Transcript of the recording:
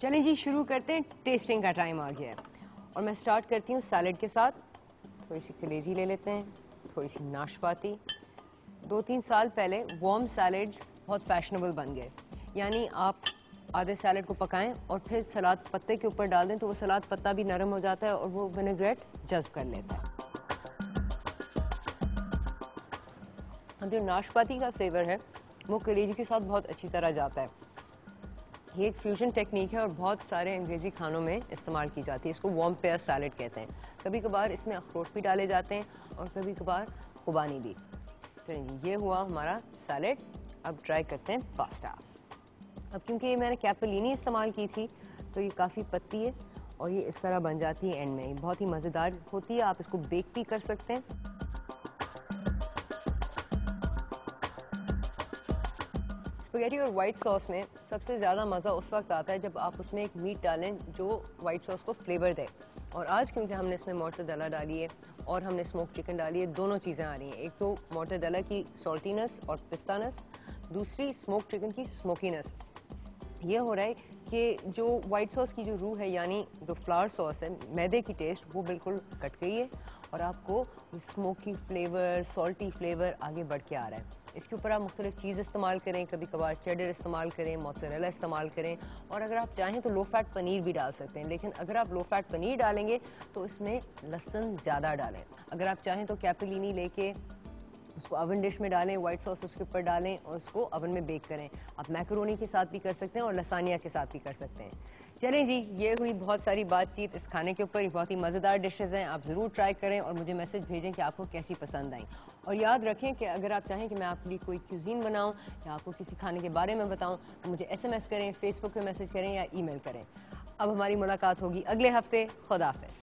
चलें जी, शुरू करते हैं। टेस्टिंग का टाइम आ गया है और मैं स्टार्ट करती हूँ सैलड के साथ। थोड़ी सी कलेजी ले लेते हैं, थोड़ी सी नाशपाती। 2-3 साल पहले वार्म सैलड्स बहुत फैशनेबल बन गए, यानी आप आधे सैलड को पकाएं और फिर सलाद पत्ते के ऊपर डाल दें तो वो सलाद पत्ता भी नरम हो जाता है और वो विनेग्रेट जज्ब कर लेता है। अब जो नाशपाती का फ्लेवर है वो कलेजी के साथ बहुत अच्छी तरह जाता है। ये एक फ्यूजन टेक्निक है और बहुत सारे अंग्रेजी खानों में इस्तेमाल की जाती है। इसको वार्म पेयर सैलड कहते हैं। कभी कभार इसमें अखरोट भी डाले जाते हैं और कभी कभार खुबानी भी। तो ये हुआ हमारा सैलड। अब ट्राई करते हैं पास्ता। अब क्योंकि ये मैंने कैपेलिनी इस्तेमाल की थी तो ये काफ़ी पतली है और ये इस तरह बन जाती है एंड में। बहुत ही मज़ेदार होती है, आप इसको बेक भी कर सकते हैं। स्पगेटी और वाइट सॉस में सबसे ज़्यादा मज़ा उस वक्त आता है जब आप उसमें एक मीट डालें जो वाइट सॉस को फ्लेवर दे। और आज क्योंकि हमने इसमें मोट्ज़रेला डाली है और हमने स्मोक चिकन डाली है, दोनों चीज़ें आ रही हैं। एक तो मोट्ज़रेला की सॉल्टीनेस और पिस्तानेस, दूसरी स्मोक चिकन की स्मोकीनेस। ये हो रहा है कि जो वाइट सॉस की जो रूह है, यानी जो फ्लावर सॉस है, मैदे की टेस्ट वो बिल्कुल कट गई है और आपको स्मोकी फ्लेवर, सॉल्टी फ्लेवर आगे बढ़ के आ रहा है। इसके ऊपर आप मुख्तलिफ चीज़ इस्तेमाल करें, कभी कभार चेडर इस्तेमाल करें, मोज़रेला इस्तेमाल करें और अगर आप चाहें तो लो फैट पनीर भी डाल सकते हैं। लेकिन अगर आप लो फैट पनीर डालेंगे तो इसमें लहसुन ज़्यादा डालें। अगर आप चाहें तो कैपेलिनी लेके उसको ओवन डिश में डालें, वाइट सॉस उसके ऊपर डालें और उसको ओवन में बेक करें। आप मैकरोनी के साथ भी कर सकते हैं और लसानिया के साथ भी कर सकते हैं। चलें जी, ये हुई बहुत सारी बातचीत इस खाने के ऊपर। ये बहुत ही मज़ेदार डिशेज़ हैं, आप ज़रूर ट्राई करें और मुझे मैसेज भेजें कि आपको कैसी पसंद आई। और याद रखें कि अगर आप चाहें कि मैं आपके लिए कोई क्यूजीन बनाऊं या आपको किसी खाने के बारे में बताऊं तो मुझे SMS करें, फेसबुक पे मैसेज करें या ईमेल करें। अब हमारी मुलाकात होगी अगले हफ्ते। खुदा हाफ़िज़।